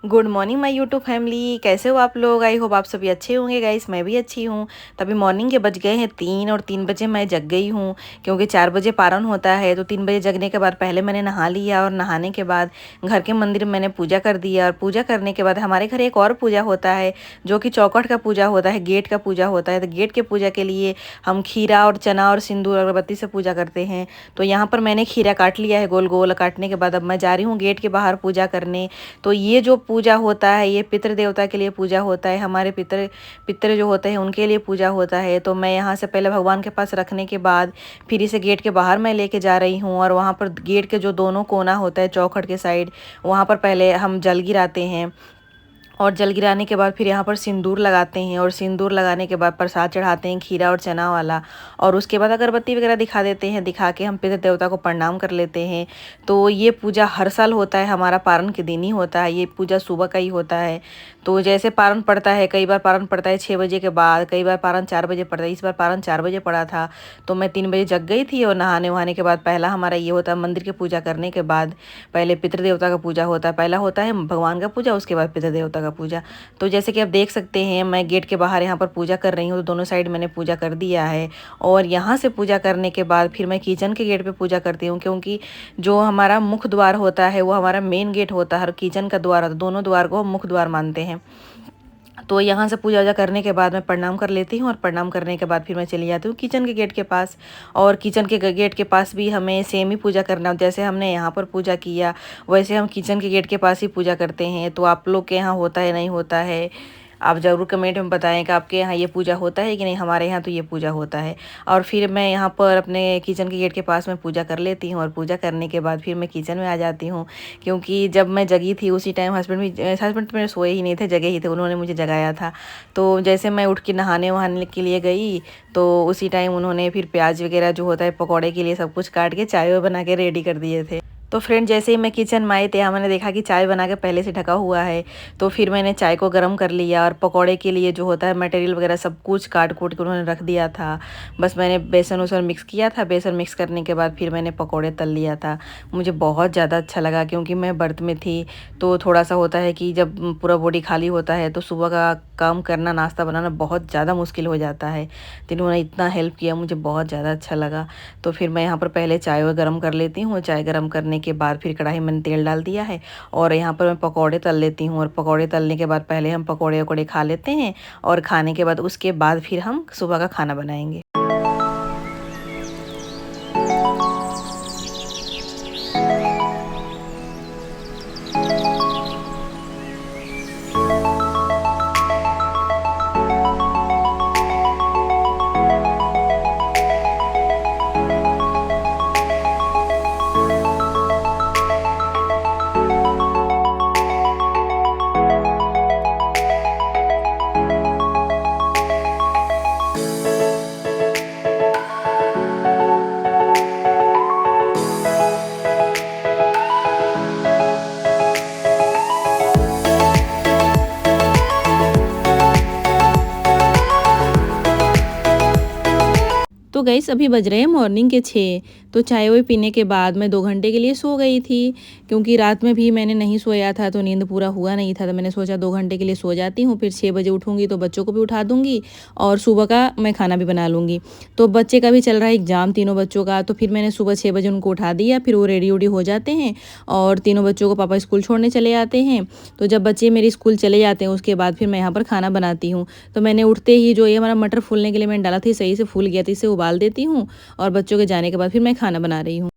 Good morning my YouTube family, कैसे हो आप लोग। आई होप आप सभी अच्छे होंगे गाइस। मैं भी अच्छी हूँ। तभी मॉर्निंग के बज गए हैं 3 और 3 बजे मैं जग गई हूँ, क्योंकि 4 बजे पारण होता है। तो 3 बजे जगने के बाद पहले मैंने नहा लिया और नहाने के बाद घर के मंदिर में मैंने पूजा कर दिया। और पूजा करने के बाद हमारे घर एक और पूजा होता है, जो कि चौखट का पूजा होता है, गेट का पूजा होता है। तो गेट के पूजा के लिए हम खीरा और चना और सिंदूर अगरबत्ती से पूजा करते हैं। तो यहाँ पर मैंने खीरा काट लिया है गोल गोल। काटने के बाद अब मैं जा रही हूँ गेट के बाहर पूजा करने। तो ये जो पूजा होता है ये पितृ देवता के लिए पूजा होता है। हमारे पितृ पितृ जो होते हैं उनके लिए पूजा होता है। तो मैं यहाँ से पहले भगवान के पास रखने के बाद फिर इसे गेट के बाहर मैं लेके जा रही हूँ। और वहाँ पर गेट के जो दोनों कोना होता है चौखट के साइड, वहाँ पर पहले हम जल गिराते हैं। और जल गिराने के बाद फिर यहाँ पर सिंदूर लगाते हैं। और सिंदूर लगाने के बाद प्रसाद चढ़ाते हैं खीरा और चना वाला। और उसके बाद अगरबत्ती वगैरह दिखा देते हैं। दिखा के हम पितृ देवता को प्रणाम कर लेते हैं। तो ये पूजा हर साल होता है, हमारा पारण के दिन ही होता है। ये पूजा सुबह का ही होता है। तो जैसे पारण पड़ता है, कई बार पारण पड़ता है 6 बजे के बाद, कई बार पारण 4 बजे पड़ता है। इस बार पारण 4 बजे पड़ा था। तो मैं 3 बजे जग गई थी। और नहाने वहाने के बाद पहला हमारा ये होता है, मंदिर की पूजा करने के बाद पहले पितृ देवता का पूजा होता है। पहला होता है भगवान का पूजा, उसके बाद पितृ देवता का पूजा। तो जैसे कि आप देख सकते हैं मैं गेट के बाहर यहाँ पर पूजा कर रही हूँ। तो दोनों साइड मैंने पूजा कर दिया है। और यहाँ से पूजा करने के बाद फिर मैं किचन के गेट पे पूजा करती हूँ, क्योंकि जो हमारा मुख्य द्वार होता है वो हमारा मेन गेट होता है और किचन का द्वार होता है। दोनों द्वार को हम मुख्य द्वार मानते हैं। तो यहाँ से पूजा वूजा करने के बाद मैं प्रणाम कर लेती हूँ। और प्रणाम करने के बाद फिर मैं चली जाती हूँ किचन के गेट के पास। और किचन के गेट के पास भी हमें सेम ही पूजा करना होता है। जैसे हमने यहाँ पर पूजा किया वैसे हम किचन के गेट के पास ही पूजा करते हैं। तो आप लोग के यहाँ होता है नहीं होता है, आप ज़रूर कमेंट में बताएं कि आपके यहाँ ये पूजा होता है कि नहीं। हमारे यहाँ तो ये पूजा होता है। और फिर मैं यहाँ पर अपने किचन के गेट के पास में पूजा कर लेती हूँ। और पूजा करने के बाद फिर मैं किचन में आ जाती हूँ, क्योंकि जब मैं जगी थी उसी टाइम हस्बैंड तो मेरे सोए ही नहीं थे, जगे ही थे, उन्होंने मुझे जगाया था। तो जैसे मैं उठ के नहाने वहाने के लिए गई तो उसी टाइम उन्होंने फिर प्याज वगैरह जो होता है पकौड़े के लिए सब कुछ काट के चाय बना के रेडी कर दिए थे। तो फ्रेंड जैसे ही मैं किचन में आई तो यहाँ मैंने देखा कि चाय बना के पहले से ढका हुआ है। तो फिर मैंने चाय को गर्म कर लिया। और पकौड़े के लिए जो होता है मटेरियल वगैरह सब कुछ काट कूट के उन्होंने रख दिया था। बस मैंने बेसन उसन मिक्स किया था। बेसन मिक्स करने के बाद फिर मैंने पकौड़े तल लिया था। मुझे बहुत ज़्यादा अच्छा लगा, क्योंकि मैं व्रत में थी। तो थोड़ा सा होता है कि जब पूरा बॉडी खाली होता है तो सुबह का काम करना, नाश्ता बनाना बहुत ज़्यादा मुश्किल हो जाता है। तो इन्होंने इतना हेल्प किया, मुझे बहुत ज़्यादा अच्छा लगा। तो फिर मैं यहाँ पर पहले चाय गर्म कर लेती हूँ। चाय गर्म करने के बाद फिर कढ़ाई में तेल डाल दिया है। और यहाँ पर मैं पकौड़े तल लेती हूँ। और पकौड़े तलने के बाद पहले हम पकौड़े वकौड़े खा लेते हैं। और खाने के बाद उसके बाद फिर हम सुबह का खाना बनाएंगे। तो गाइस अभी बज रहे हैं मॉर्निंग के 6। तो चाय वाय पीने के बाद मैं 2 घंटे के लिए सो गई थी, क्योंकि रात में भी मैंने नहीं सोया था तो नींद पूरा हुआ नहीं था। तो मैंने सोचा 2 घंटे के लिए सो जाती हूँ, फिर 6 बजे उठूँगी तो बच्चों को भी उठा दूँगी और सुबह का मैं खाना भी बना लूँगी। तो बच्चे का भी चल रहा है एग्ज़ाम, तीनों बच्चों का। तो फिर मैंने सुबह 6 बजे उनको उठा दिया। फिर वो रेडी वेडी हो जाते हैं और तीनों बच्चों को पापा स्कूल छोड़ने चले जाते हैं। तो जब बच्चे मेरे स्कूल चले जाते हैं उसके बाद फिर मैं यहाँ पर खाना बनाती हूँ। तो मैंने उठते ही जो ये हमारा मटर फूलने के लिए मैंने डाला था सही से फूल गया था, इसे उबाल देती हूँ। और बच्चों के जाने के बाद फिर मैं खाना बना रही हूँ।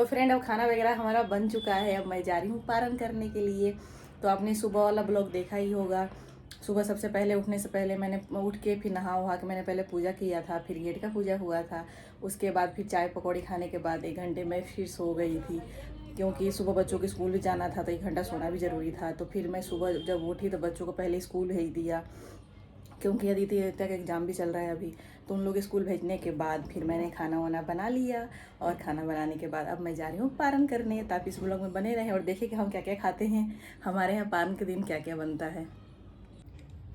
तो फ्रेंड अब खाना वगैरह हमारा बन चुका है, अब मैं जा रही हूँ पारण करने के लिए। तो आपने सुबह वाला ब्लॉग देखा ही होगा। सुबह सबसे पहले उठने से पहले मैंने उठ के फिर नहा वहा के मैंने पहले पूजा किया था, फिर गेट का पूजा हुआ था। उसके बाद फिर चाय पकौड़ी खाने के बाद 1 घंटे में फिर सो गई थी, क्योंकि सुबह बच्चों के स्कूल भी जाना था तो 1 घंटा सोना भी ज़रूरी था। तो फिर मैं सुबह जब उठी तो बच्चों को पहले स्कूल भेज दिया, क्योंकि अदिति का एग्ज़ाम भी चल रहा है अभी। तो उन लोग स्कूल भेजने के बाद फिर मैंने खाना वाना बना लिया, और खाना बनाने के बाद अब मैं जा रही हूँ पारण करने। ताकि इस ब्लॉग में बने रहें और देखें कि हम क्या क्या खाते हैं, हमारे यहाँ पारण के दिन क्या क्या बनता है।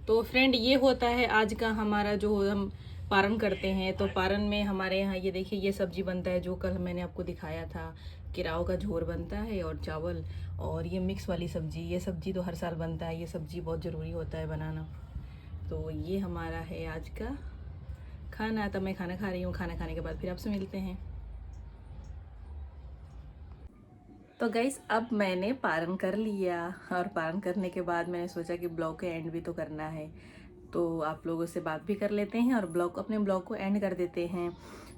तो फ्रेंड ये होता है आज का हमारा जो हम पारण करते हैं। तो पारण में हमारे यहाँ ये देखिए ये सब्जी बनता है जो कल मैंने आपको दिखाया था, किराओ का झोर बनता है और चावल, और ये मिक्स वाली सब्जी, ये सब्जी तो हर साल बनता है, ये सब्जी बहुत ज़रूरी होता है बनाना। तो ये हमारा है आज का खाना। तब मैं खाना खा रही हूँ, खाना खाने के बाद फिर आपसे मिलते हैं। तो गाइस अब मैंने पारण कर लिया, और पारण करने के बाद मैंने सोचा कि ब्लॉग का एंड भी तो करना है, तो आप लोगों से बात भी कर लेते हैं और अपने ब्लॉग को एंड कर देते हैं।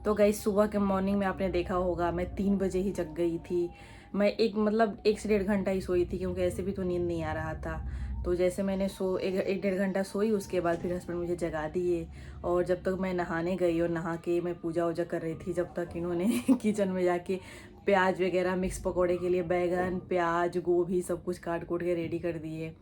तो गाइस सुबह के मॉर्निंग में आपने देखा होगा मैं 3 बजे ही जग गई थी। मैं 1 से 1.5 घंटा ही सोई थी, क्योंकि ऐसे भी तो नींद नहीं आ रहा था। तो जैसे मैंने 1 डेढ़ घंटा सोई, उसके बाद फिर हस्बैंड मुझे जगा दिए। और जब तक मैं नहाने गई और नहा के मैं पूजा वूजा कर रही थी, जब तक इन्होंने किचन में जाके प्याज वगैरह मिक्स पकौड़े के लिए बैगन प्याज गोभी सब कुछ काट कूट के रेडी कर दिए,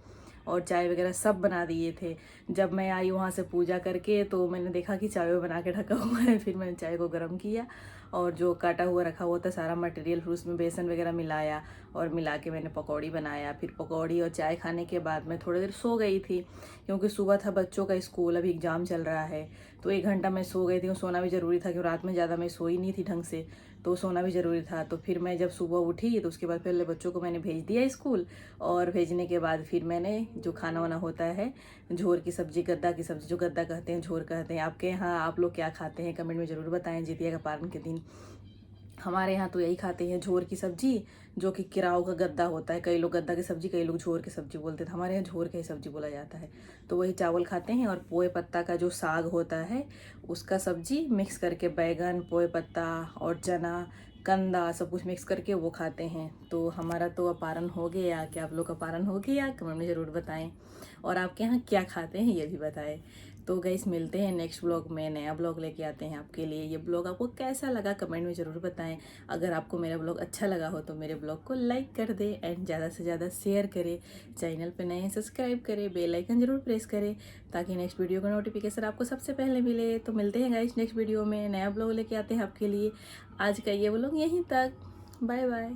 और चाय वगैरह सब बना दिए थे। जब मैं आई वहाँ से पूजा करके तो मैंने देखा कि चाय बना के ढका हुआ है, फिर मैंने चाय को गर्म किया, और जो काटा हुआ रखा हुआ था सारा मटेरियल, फिर उसमें बेसन वगैरह मिलाया, और मिला के मैंने पकौड़ी बनाया। फिर पकौड़ी और चाय खाने के बाद मैं थोड़ी देर सो गई थी, क्योंकि सुबह था बच्चों का स्कूल, अभी एग्ज़ाम चल रहा है। तो 1 घंटा मैं सो गई थी, सोना भी ज़रूरी था, क्योंकि रात में ज़्यादा मैं सोई नहीं थी ढंग से, तो सोना भी ज़रूरी था। तो फिर मैं जब सुबह उठी तो उसके बाद पहले बच्चों को मैंने भेज दिया स्कूल, और भेजने के बाद फिर मैंने जो खाना वाना होता है, झोर की सब्ज़ी, गद्दा की सब्ज़ी, जो गद्दा कहते हैं झोर कहते हैं, आपके यहाँ आप लोग क्या खाते हैं कमेंट में ज़रूर बताएं। जितिया का पारण के दिन हमारे यहाँ तो यही खाते हैं, झोर की सब्जी, जो कि किराओ का गद्दा होता है। कई लोग गद्दा की सब्जी, कई लोग झोर की सब्जी बोलते थे, हमारे यहाँ झोर की सब्जी बोला जाता है। तो वही चावल खाते हैं, और पोए पत्ता का जो साग होता है उसका सब्जी मिक्स करके, बैगन पोए पत्ता और चना कंदा सब कुछ मिक्स करके वो खाते हैं। तो हमारा तो अपारण हो गया। क्या आप लोग का पारण हो गया? कमेंट में ज़रूर बताएं, और आपके यहाँ क्या खाते हैं ये भी बताएं। तो गाइस मिलते हैं नेक्स्ट ब्लॉग में, नया ब्लॉग लेके आते हैं आपके लिए। ये ब्लॉग आपको कैसा लगा कमेंट में ज़रूर बताएं। अगर आपको मेरा ब्लॉग अच्छा लगा हो तो मेरे ब्लॉग को लाइक कर दे, एंड ज़्यादा से ज़्यादा शेयर करें। चैनल पे नए सब्सक्राइब करें, बेल आइकन ज़रूर प्रेस करें, ताकि नेक्स्ट वीडियो का नोटिफिकेशन आपको सबसे पहले मिले। तो मिलते हैं गाइस नेक्स्ट वीडियो में, नया ब्लॉग लेके आते हैं आपके लिए। आज का ये ब्लॉग यहीं तक, bye bye,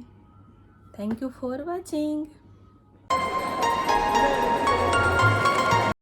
thank you for watching.